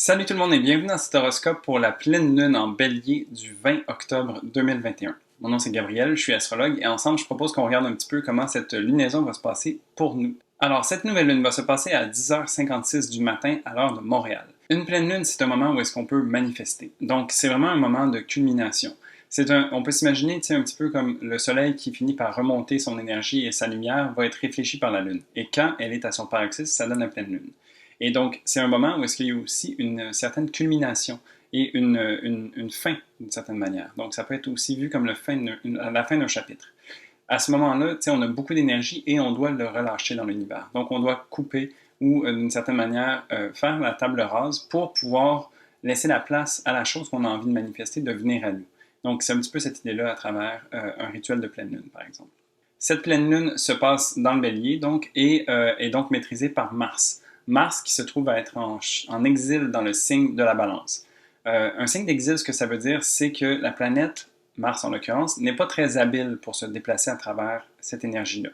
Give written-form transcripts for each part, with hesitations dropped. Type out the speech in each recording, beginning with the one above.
Salut tout le monde et bienvenue dans cet horoscope pour la pleine lune en bélier du 20 octobre 2021. Mon nom c'est Gabriel, je suis astrologue et ensemble je propose qu'on regarde un petit peu comment cette lunaison va se passer pour nous. Alors cette nouvelle lune va se passer à 10h56 du matin à l'heure de Montréal. Une pleine lune c'est un moment où est-ce qu'on peut manifester. Donc c'est vraiment un moment de culmination. On peut s'imaginer un petit peu comme le soleil qui finit par remonter son énergie et sa lumière va être réfléchi par la lune. Et quand elle est à son paroxysme, ça donne la pleine lune. Et donc, c'est un moment où est-ce qu'il y a aussi une certaine culmination et une fin, d'une certaine manière. Donc, ça peut être aussi vu comme la fin d'un chapitre. À ce moment-là, on a beaucoup d'énergie et on doit le relâcher dans l'univers. Donc, on doit couper ou, d'une certaine manière, faire la table rase pour pouvoir laisser la place à la chose qu'on a envie de manifester de venir à nous. Donc, c'est un petit peu cette idée-là à travers un rituel de pleine lune, par exemple. Cette pleine lune se passe dans le bélier, donc, et est donc maîtrisée par Mars. Mars qui se trouve à être en exil dans le signe de la balance. Un signe d'exil, ce que ça veut dire, c'est que la planète, Mars en l'occurrence, n'est pas très habile pour se déplacer à travers cette énergie-là.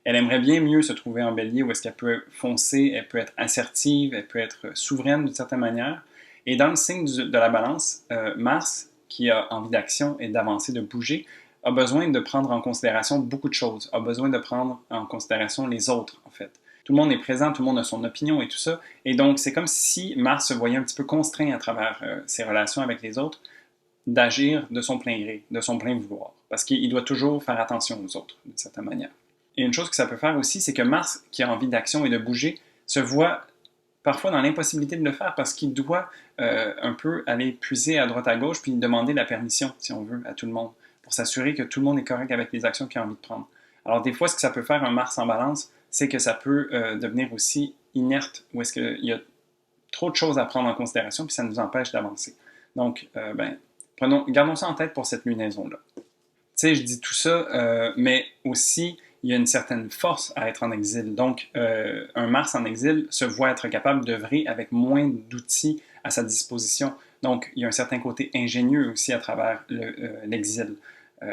Elle aimerait bien mieux se trouver en bélier où est-ce qu'elle peut foncer, elle peut être assertive, elle peut être souveraine d'une certaine manière. Et dans le signe de la balance, Mars, qui a envie d'action et d'avancer, de bouger, a besoin de prendre en considération beaucoup de choses, a besoin de prendre en considération les autres, en fait. Tout le monde est présent, tout le monde a son opinion et tout ça. Et donc, c'est comme si Mars se voyait un petit peu contraint à travers ses relations avec les autres d'agir de son plein gré, de son plein vouloir. Parce qu'il doit toujours faire attention aux autres, d'une certaine manière. Et une chose que ça peut faire aussi, c'est que Mars, qui a envie d'action et de bouger, se voit parfois dans l'impossibilité de le faire parce qu'il doit un peu aller puiser à droite à gauche puis demander la permission, si on veut, à tout le monde, pour s'assurer que tout le monde est correct avec les actions qu'il a envie de prendre. Alors des fois, ce que ça peut faire un Mars en balance, c'est que ça peut devenir aussi inerte, ou est-ce qu'il y a trop de choses à prendre en considération, puis ça nous empêche d'avancer. Donc, gardons ça en tête pour cette lunaison-là. Tu sais, je dis tout ça, mais aussi, il y a une certaine force à être en exil. Donc, un Mars en exil se voit être capable d'œuvrer avec moins d'outils à sa disposition. Donc, il y a un certain côté ingénieux aussi à travers l'exil.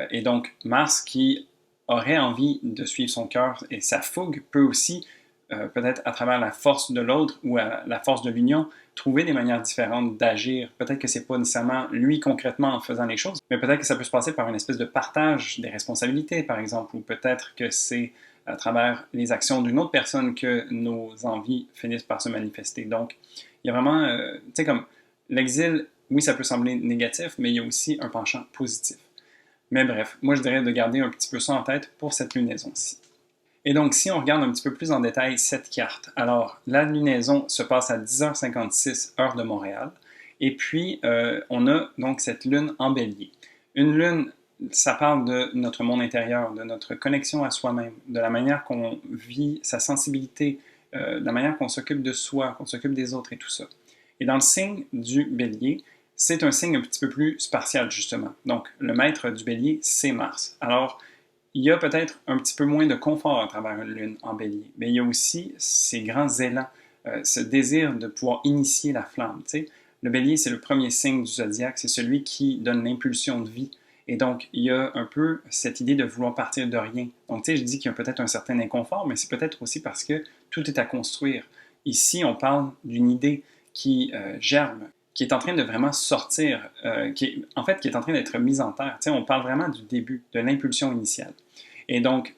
Et donc, Mars qui aurait envie de suivre son cœur et sa fougue peut aussi, peut-être à travers la force de l'autre ou la force de l'union, trouver des manières différentes d'agir. Peut-être que c'est pas nécessairement lui concrètement en faisant les choses, mais peut-être que ça peut se passer par une espèce de partage des responsabilités, par exemple, ou peut-être que c'est à travers les actions d'une autre personne que nos envies finissent par se manifester. Donc, il y a vraiment, tu sais, comme l'exil, oui, ça peut sembler négatif, mais il y a aussi un penchant positif. Mais bref, moi je dirais de garder un petit peu ça en tête pour cette lunaison-ci. Et donc, si on regarde un petit peu plus en détail cette carte, alors la lunaison se passe à 10h56 heure de Montréal, et puis on a donc cette lune en bélier. Une lune, ça parle de notre monde intérieur, de notre connexion à soi-même, de la manière qu'on vit sa sensibilité, de la manière qu'on s'occupe de soi, qu'on s'occupe des autres et tout ça. Et dans le signe du bélier, c'est un signe un petit peu plus spartial, justement. Donc, le maître du bélier, c'est Mars. Alors, il y a peut-être un petit peu moins de confort à travers une lune en bélier, mais il y a aussi ces grands élans, ce désir de pouvoir initier la flamme. T'sais. Le bélier, c'est le premier signe du zodiaque, c'est celui qui donne l'impulsion de vie. Et donc, il y a un peu cette idée de vouloir partir de rien. Donc, tu sais, je dis qu'il y a peut-être un certain inconfort, mais c'est peut-être aussi parce que tout est à construire. Ici, on parle d'une idée qui germe, qui est en train de vraiment sortir, qui est en train d'être mise en terre. Tu sais, on parle vraiment du début, de l'impulsion initiale. Et donc,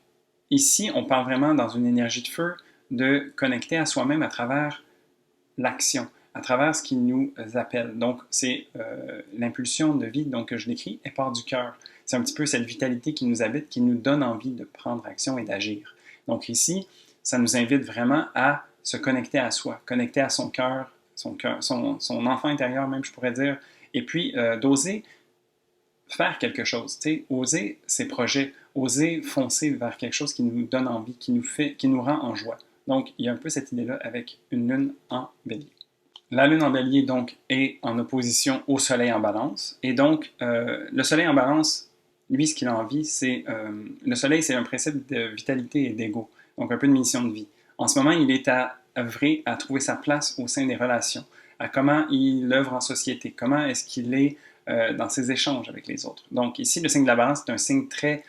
ici, on parle vraiment dans une énergie de feu de connecter à soi-même à travers l'action, à travers ce qui nous appelle. Donc, c'est l'impulsion de vie donc, que je décris, elle part du cœur. C'est un petit peu cette vitalité qui nous habite, qui nous donne envie de prendre action et d'agir. Donc ici, ça nous invite vraiment à se connecter à soi, connecter à son cœur, son enfant intérieur même, je pourrais dire, et puis d'oser faire quelque chose, oser ses projets, oser foncer vers quelque chose qui nous donne envie, qui nous rend en joie. Donc, il y a un peu cette idée-là avec une lune en bélier. La lune en bélier, donc, est en opposition au soleil en balance. Et donc, le soleil en balance, lui, ce qu'il a envie, c'est... le soleil, c'est un principe de vitalité et d'ego. Donc, un peu de mission de vie. En ce moment, il est à œuvrer à trouver sa place au sein des relations, à comment il œuvre en société, comment est-ce qu'il est dans ses échanges avec les autres. Donc, ici, le signe de la balance, c'est un signe très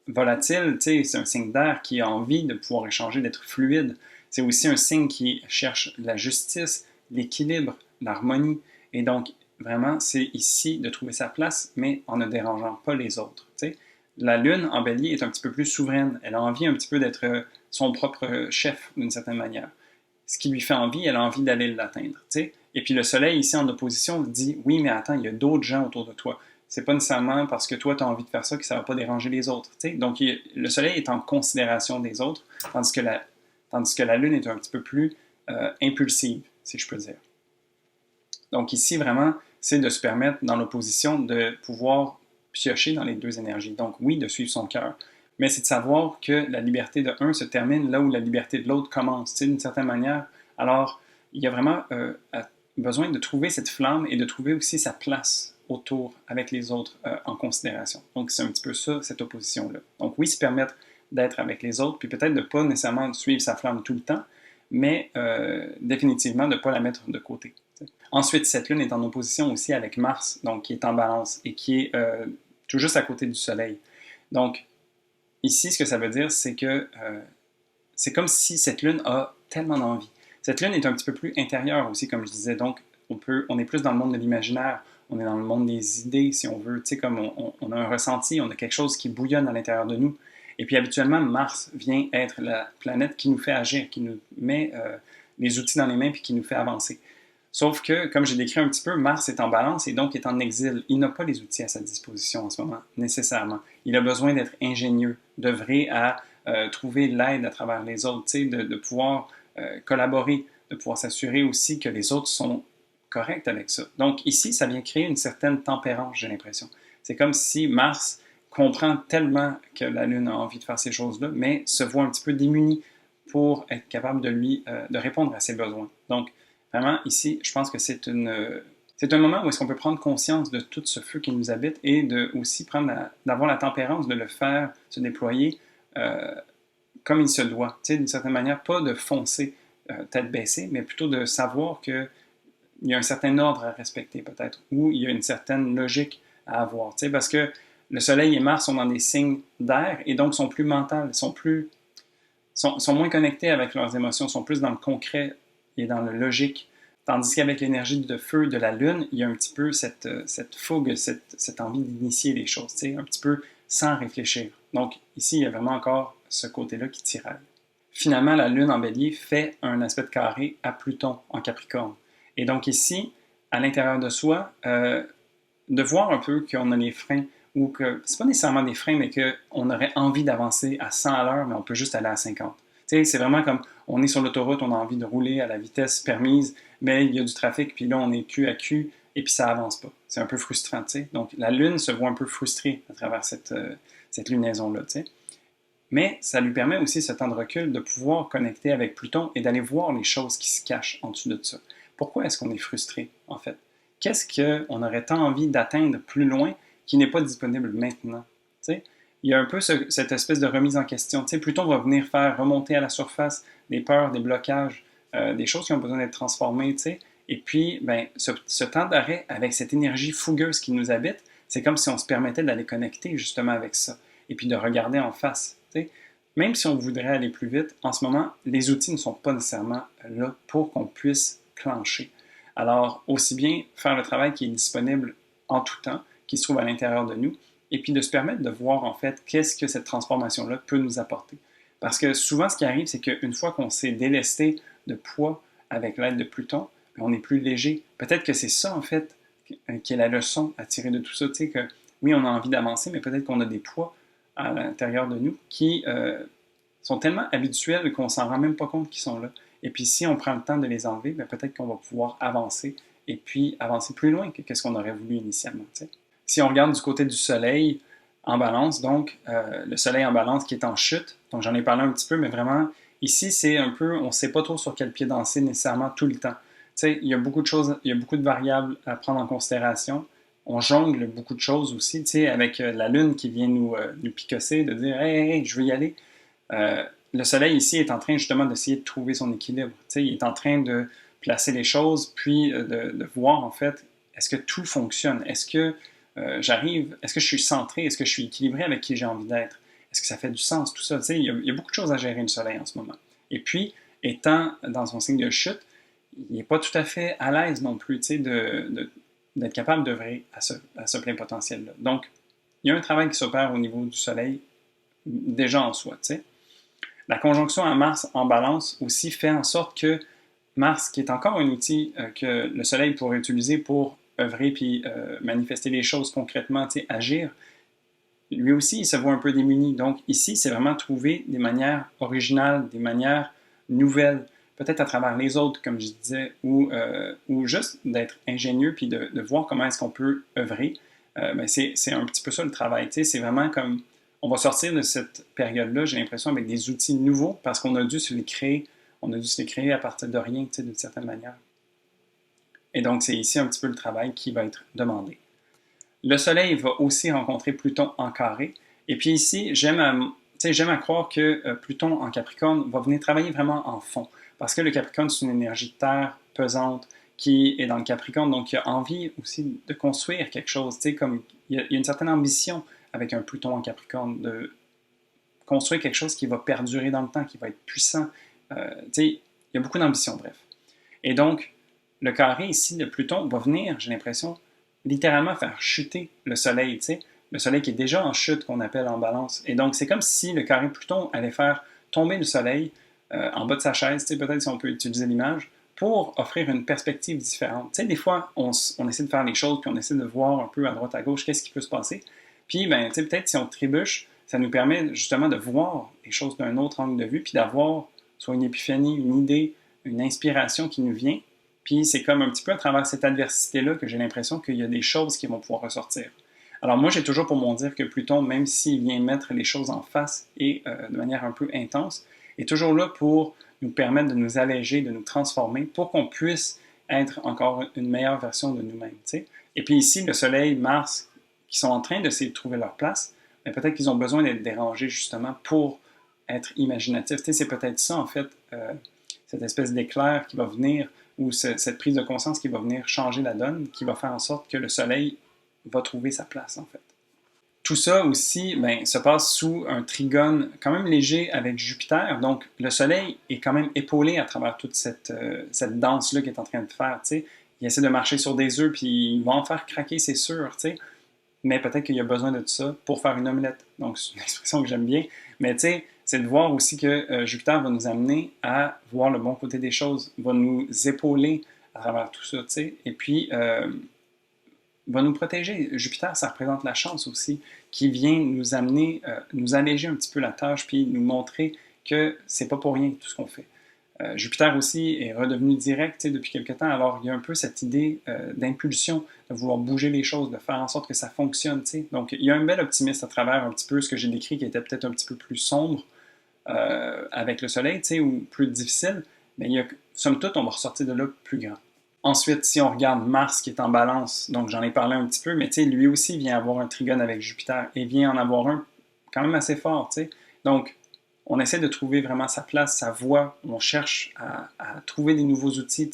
volatile, c'est un signe d'air qui a envie de pouvoir échanger, d'être fluide. C'est aussi un signe qui cherche la justice, l'équilibre, l'harmonie. Et donc, vraiment, c'est ici de trouver sa place, mais en ne dérangeant pas les autres. T'sais. La Lune en Bélier est un petit peu plus souveraine. Elle a envie un petit peu d'être son propre chef, d'une certaine manière. Ce qui lui fait envie, elle a envie d'aller l'atteindre. T'sais. Et puis le Soleil, ici en opposition, dit oui, mais attends, il y a d'autres gens autour de toi. C'est pas nécessairement parce que toi, tu as envie de faire ça que ça va pas déranger les autres. T'sais. Donc, le Soleil est en considération des autres, tandis que la Lune est un petit peu plus impulsive, si je peux dire. Donc ici, vraiment, c'est de se permettre, dans l'opposition, de pouvoir piocher dans les deux énergies. Donc oui, de suivre son cœur, mais c'est de savoir que la liberté de un se termine là où la liberté de l'autre commence, d'une certaine manière. Alors, il y a vraiment besoin de trouver cette flamme et de trouver aussi sa place autour avec les autres en considération. Donc c'est un petit peu ça, cette opposition-là. Donc oui, se permettre d'être avec les autres, puis peut-être de ne pas nécessairement suivre sa flamme tout le temps, mais définitivement de ne pas la mettre de côté. Ensuite, cette lune est en opposition aussi avec Mars, donc qui est en balance et qui est tout juste à côté du Soleil. Donc, ici, ce que ça veut dire, c'est que c'est comme si cette lune a tellement d'envie. Cette lune est un petit peu plus intérieure aussi, comme je disais, donc on est plus dans le monde de l'imaginaire, on est dans le monde des idées, si on veut, tu sais, comme on a un ressenti, on a quelque chose qui bouillonne à l'intérieur de nous. Et puis habituellement, Mars vient être la planète qui nous fait agir, qui nous met les outils dans les mains puis qui nous fait avancer. Sauf que, comme j'ai décrit un petit peu, Mars est en balance et donc est en exil. Il n'a pas les outils à sa disposition en ce moment, nécessairement. Il a besoin d'être ingénieux, d'œuvrer à trouver l'aide à travers les autres, de pouvoir collaborer, de pouvoir s'assurer aussi que les autres sont corrects avec ça. Donc ici, ça vient créer une certaine tempérance, j'ai l'impression. C'est comme si Mars comprend tellement que la Lune a envie de faire ces choses-là, mais se voit un petit peu démuni pour être capable de répondre à ses besoins. Donc, vraiment, ici, je pense que c'est un moment où est-ce qu'on peut prendre conscience de tout ce feu qui nous habite et de aussi d'avoir la tempérance de le faire se déployer comme il se doit. Tu sais, d'une certaine manière, pas de foncer tête baissée, mais plutôt de savoir qu'il y a un certain ordre à respecter peut-être, ou il y a une certaine logique à avoir. Tu sais, parce que le Soleil et Mars sont dans des signes d'air et donc sont plus mentales, sont moins connectés avec leurs émotions, sont plus dans le concret et dans le logique. Tandis qu'avec l'énergie de feu de la Lune, il y a un petit peu cette fougue, cette envie d'initier les choses, tu sais, un petit peu sans réfléchir. Donc ici, il y a vraiment encore ce côté-là qui tiraille. Finalement, la Lune en Bélier fait un aspect de carré à Pluton en Capricorne. Et donc ici, à l'intérieur de soi, de voir un peu qu'on a les freins, ou que c'est pas nécessairement des freins, mais qu'on aurait envie d'avancer à 100 à l'heure, mais on peut juste aller à 50. Tu sais, c'est vraiment comme on est sur l'autoroute, on a envie de rouler à la vitesse permise, mais il y a du trafic, puis là on est cul à cul, et puis ça avance pas. C'est un peu frustrant, tu sais. Donc la Lune se voit un peu frustrée à travers cette lunaison-là, tu sais. Mais ça lui permet aussi, ce temps de recul, de pouvoir connecter avec Pluton et d'aller voir les choses qui se cachent en dessous de ça. Pourquoi est-ce qu'on est frustré, en fait? Qu'est-ce qu'on aurait tant envie d'atteindre plus loin qui n'est pas disponible maintenant? T'sais? Il y a un peu cette espèce de remise en question. T'sais, Pluton va venir faire remonter à la surface des peurs, des blocages, des choses qui ont besoin d'être transformées. T'sais? Et puis, ben, ce temps d'arrêt avec cette énergie fougueuse qui nous habite, c'est comme si on se permettait d'aller connecter justement avec ça et puis de regarder en face. T'sais? Même si on voudrait aller plus vite, en ce moment, les outils ne sont pas nécessairement là pour qu'on puisse clencher. Alors, aussi bien faire le travail qui est disponible en tout temps, qui se trouve à l'intérieur de nous, et puis de se permettre de voir en fait qu'est-ce que cette transformation-là peut nous apporter. Parce que souvent, ce qui arrive, c'est qu'une fois qu'on s'est délesté de poids avec l'aide de Pluton, on est plus léger. Peut-être que c'est ça, en fait, qui est la leçon à tirer de tout ça. Tu sais, que oui, on a envie d'avancer, mais peut-être qu'on a des poids à l'intérieur de nous qui sont tellement habituels qu'on ne s'en rend même pas compte qu'ils sont là. Et puis, si on prend le temps de les enlever, bien, peut-être qu'on va pouvoir avancer et puis avancer plus loin que ce qu'on aurait voulu initialement. T'sais. Si on regarde du côté du Soleil en balance, donc le Soleil en balance qui est en chute, donc j'en ai parlé un petit peu, mais vraiment, ici, c'est un peu, on ne sait pas trop sur quel pied danser nécessairement tout le temps. T'sais, il y a beaucoup de choses, il y a beaucoup de variables à prendre en considération. On jongle beaucoup de choses aussi, avec la Lune qui vient nous picosser, de dire hey, je veux y aller. Le Soleil ici est en train justement d'essayer de trouver son équilibre. T'sais, il est en train de placer les choses, puis de voir en fait, est-ce que tout fonctionne? Est-ce que est-ce que je suis centré? Est-ce que je suis équilibré avec qui j'ai envie d'être? Est-ce que ça fait du sens, tout ça? Il y a beaucoup de choses à gérer le Soleil en ce moment. Et puis, étant dans son signe de chute, il n'est pas tout à fait à l'aise non plus, tu sais, d'être capable d'œuvrer à ce plein potentiel-là. Donc, il y a un travail qui s'opère au niveau du Soleil, déjà en soi, tu sais. La conjonction à Mars en balance aussi fait en sorte que Mars, qui est encore un outil que le Soleil pourrait utiliser pour œuvrer puis manifester les choses concrètement, tu sais, agir, lui aussi, il se voit un peu démuni. Donc ici, c'est vraiment trouver des manières originales, des manières nouvelles, peut-être à travers les autres, comme je disais, ou juste d'être ingénieux puis de voir comment est-ce qu'on peut œuvrer. Ben c'est un petit peu ça le travail. C'est vraiment comme on va sortir de cette période-là, j'ai l'impression, avec des outils nouveaux parce qu'on a dû se les créer. On a dû se les créer à partir de rien, d'une certaine manière. Et donc, c'est ici un petit peu le travail qui va être demandé. Le Soleil va aussi rencontrer Pluton en carré. Et puis ici, j'aime à croire que Pluton en Capricorne va venir travailler vraiment en fond. Parce que le Capricorne, c'est une énergie de terre pesante qui est dans le Capricorne, donc il a envie aussi de construire quelque chose. Comme il y a une certaine ambition avec un Pluton en Capricorne, de construire quelque chose qui va perdurer dans le temps, qui va être puissant. Il y a beaucoup d'ambition, bref. Et donc, le carré ici de Pluton va venir, j'ai l'impression, littéralement faire chuter le Soleil, le Soleil qui est déjà en chute, qu'on appelle en balance. Et donc, c'est comme si le carré Pluton allait faire tomber le Soleil en bas de sa chaise, peut-être si on peut utiliser l'image, pour offrir une perspective différente. Des fois, on essaie de faire les choses, puis on essaie de voir un peu à droite, à gauche, qu'est-ce qui peut se passer. Puis, peut-être si on trébuche, ça nous permet justement de voir les choses d'un autre angle de vue, puis d'avoir soit une épiphanie, une idée, une inspiration qui nous vient. Puis c'est comme un petit peu à travers cette adversité-là que j'ai l'impression qu'il y a des choses qui vont pouvoir ressortir. Alors moi, j'ai toujours pour mon dire que Pluton, même s'il vient mettre les choses en face et de manière un peu intense, est toujours là pour nous permettre de nous alléger, de nous transformer, pour qu'on puisse être encore une meilleure version de nous-mêmes. Et puis ici, le Soleil, Mars, qui sont en train d'essayer de trouver leur place, mais peut-être qu'ils ont besoin d'être dérangés justement pour être imaginatifs. C'est peut-être ça, en fait, cette espèce d'éclair qui va venir, ou cette prise de conscience qui va venir changer la donne, qui va faire en sorte que le Soleil va trouver sa place, en fait. Tout ça aussi se passe sous un trigone quand même léger avec Jupiter. Donc, le Soleil est quand même épaulé à travers toute cette danse-là qu'il est en train de faire. T'sais. Il essaie de marcher sur des œufs, puis il va en faire craquer, c'est sûr. T'sais. Mais peut-être qu'il y a besoin de tout ça pour faire une omelette. Donc, c'est une expression que j'aime bien. Mais tu sais, c'est de voir aussi que Jupiter va nous amener à voir le bon côté des choses, va nous épauler à travers tout ça, tu sais. Et puis, va nous protéger. Jupiter, ça représente la chance aussi, qui vient nous amener, nous alléger un petit peu la tâche, puis nous montrer que c'est pas pour rien tout ce qu'on fait. Jupiter aussi est redevenu direct depuis quelque temps, alors il y a un peu cette idée d'impulsion, de vouloir bouger les choses, de faire en sorte que ça fonctionne. Donc il y a un bel optimisme à travers un petit peu ce que j'ai décrit qui était peut-être un petit peu plus sombre avec le Soleil, ou plus difficile, mais somme toute, on va ressortir de là plus grand. Ensuite, si on regarde Mars qui est en balance, donc j'en ai parlé un petit peu, mais lui aussi vient avoir un trigone avec Jupiter et vient en avoir un quand même assez fort. Donc, on essaie de trouver vraiment sa place, sa voie, on cherche à trouver des nouveaux outils.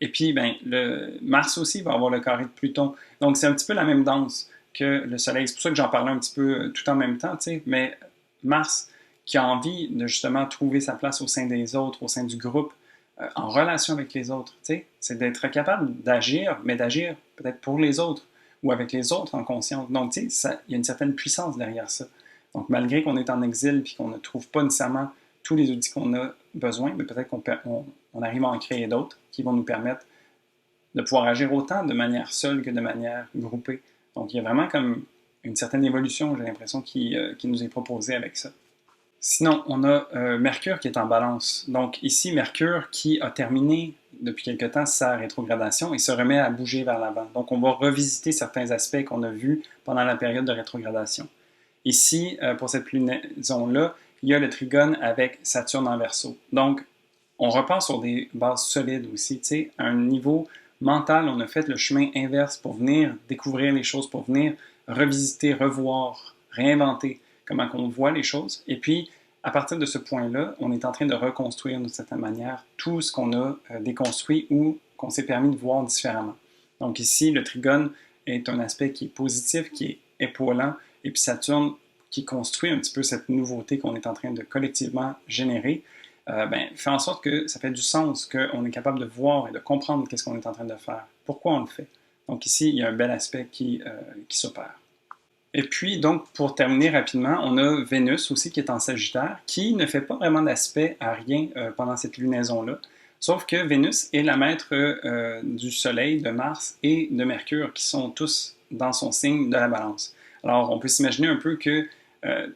Et puis, le Mars aussi va avoir le carré de Pluton. Donc, c'est un petit peu la même danse que le Soleil. C'est pour ça que j'en parlais un petit peu tout en même temps. Mais Mars qui a envie de justement trouver sa place au sein des autres, au sein du groupe, en relation avec les autres. C'est d'être capable d'agir, mais d'agir peut-être pour les autres ou avec les autres en conscience. Donc, il y a une certaine puissance derrière ça. Donc, malgré qu'on est en exil et qu'on ne trouve pas nécessairement tous les outils qu'on a besoin, mais peut-être qu'on arrive à en créer d'autres qui vont nous permettre de pouvoir agir autant de manière seule que de manière groupée. Donc, il y a vraiment comme une certaine évolution, j'ai l'impression, qui nous est proposée avec ça. Sinon, on a Mercure qui est en balance. Donc ici, Mercure qui a terminé depuis quelque temps sa rétrogradation et se remet à bouger vers l'avant. Donc on va revisiter certains aspects qu'on a vus pendant la période de rétrogradation. Ici, pour cette lunaison-là, il y a le trigone avec Saturne en Verseau. Donc on repart sur des bases solides aussi. À un niveau mental, on a fait le chemin inverse pour venir découvrir les choses, pour venir revisiter, revoir, réinventer comment on voit les choses. Et puis, à partir de ce point-là, on est en train de reconstruire d'une certaine manière tout ce qu'on a déconstruit ou qu'on s'est permis de voir différemment. Donc ici, le trigone est un aspect qui est positif, qui est épaulant, et puis Saturne qui construit un petit peu cette nouveauté qu'on est en train de collectivement générer. fait en sorte que ça fait du sens, qu'on est capable de voir et de comprendre qu'est-ce qu'on est en train de faire, pourquoi on le fait. Donc ici, il y a un bel aspect qui s'opère. Et puis, donc, pour terminer rapidement, on a Vénus aussi qui est en Sagittaire, qui ne fait pas vraiment d'aspect à rien pendant cette lunaison-là. Sauf que Vénus est la maître du Soleil, de Mars et de Mercure, qui sont tous dans son signe de la Balance. Alors, on peut s'imaginer un peu que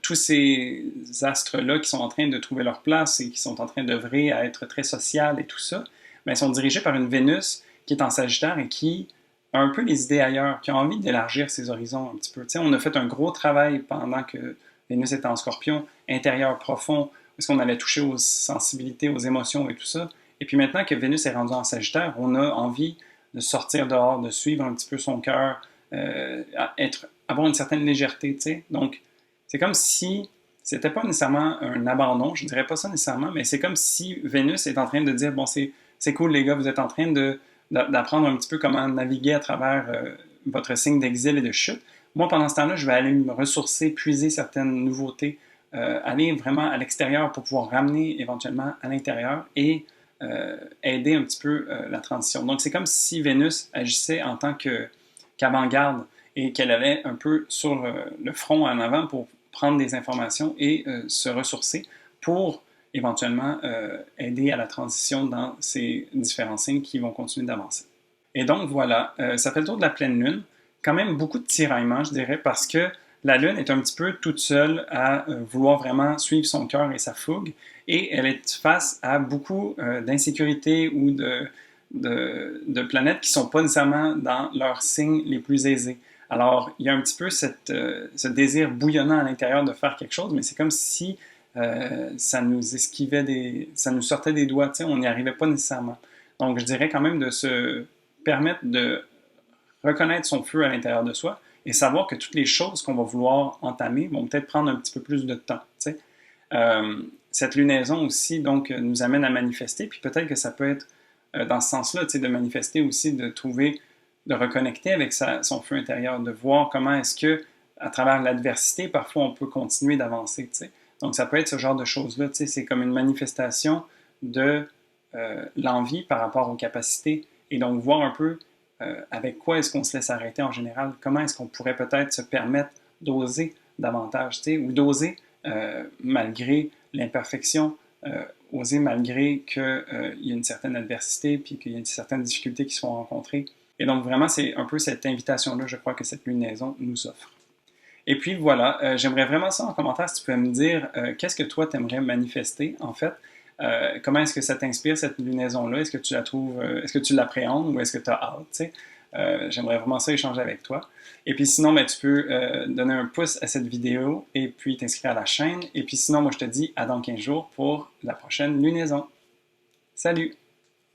tous ces astres-là qui sont en train de trouver leur place et qui sont en train d'œuvrer à être très social et tout ça, bien, sont dirigés par une Vénus qui est en Sagittaire et qui a un peu les idées ailleurs, qui a envie d'élargir ses horizons un petit peu. T'sais, on a fait un gros travail pendant que Vénus était en Scorpion, intérieur profond, parce qu'on allait toucher aux sensibilités, aux émotions et tout ça. Et puis maintenant que Vénus est rendue en Sagittaire, on a envie de sortir dehors, de suivre un petit peu son cœur, avoir une certaine légèreté, tu sais. Donc, c'est comme si c'était pas nécessairement un abandon, je dirais pas ça nécessairement, mais c'est comme si Vénus est en train de dire, bon, c'est cool les gars, vous êtes en train d'apprendre un petit peu comment naviguer à travers votre signe d'exil et de chute. Moi, pendant ce temps-là, je vais aller me ressourcer, puiser certaines nouveautés, aller vraiment à l'extérieur pour pouvoir ramener éventuellement à l'intérieur et aider un petit peu la transition. Donc, c'est comme si Vénus agissait en tant qu'avant-garde et qu'elle allait un peu sur le front en avant pour prendre des informations et se ressourcer pour éventuellement aider à la transition dans ces différents signes qui vont continuer d'avancer. Et donc voilà, ça fait le tour de la pleine lune. Quand même beaucoup de tiraillements, je dirais, parce que la lune est un petit peu toute seule à vouloir vraiment suivre son cœur et sa fougue, et elle est face à beaucoup d'insécurité ou de planètes qui ne sont pas nécessairement dans leurs signes les plus aisés. Alors, il y a un petit peu ce désir bouillonnant à l'intérieur de faire quelque chose, mais c'est comme si ça nous esquivait ça nous sortait des doigts, on n'y arrivait pas nécessairement. Donc, je dirais quand même de se permettre de reconnaître son feu à l'intérieur de soi et savoir que toutes les choses qu'on va vouloir entamer vont peut-être prendre un petit peu plus de temps. Cette lunaison aussi, donc, nous amène à manifester, puis peut-être que ça peut être dans ce sens-là, de manifester aussi, de trouver, de reconnecter avec son feu intérieur, de voir comment est-ce que, à travers l'adversité, parfois on peut continuer d'avancer. Donc, ça peut être ce genre de choses-là. C'est comme une manifestation de l'envie par rapport aux capacités. Et donc, voir un peu avec quoi est-ce qu'on se laisse arrêter en général, comment est-ce qu'on pourrait peut-être se permettre d'oser davantage, ou d'oser malgré l'imperfection, oser malgré qu'il y a une certaine adversité, puis qu'il y a une certaine difficulté qui se font rencontrer. Et donc, vraiment, c'est un peu cette invitation-là, je crois, que cette lunaison nous offre. Et puis voilà, j'aimerais vraiment ça en commentaire si tu pouvais me dire qu'est-ce que toi t'aimerais manifester en fait. Comment est-ce que ça t'inspire cette lunaison-là? Est-ce que tu la trouves, est-ce que tu l'appréhendes ou est-ce que tu as hâte? J'aimerais vraiment ça échanger avec toi. Et puis sinon, ben, tu peux donner un pouce à cette vidéo et puis t'inscrire à la chaîne. Et puis sinon, moi je te dis à dans 15 jours pour la prochaine lunaison. Salut!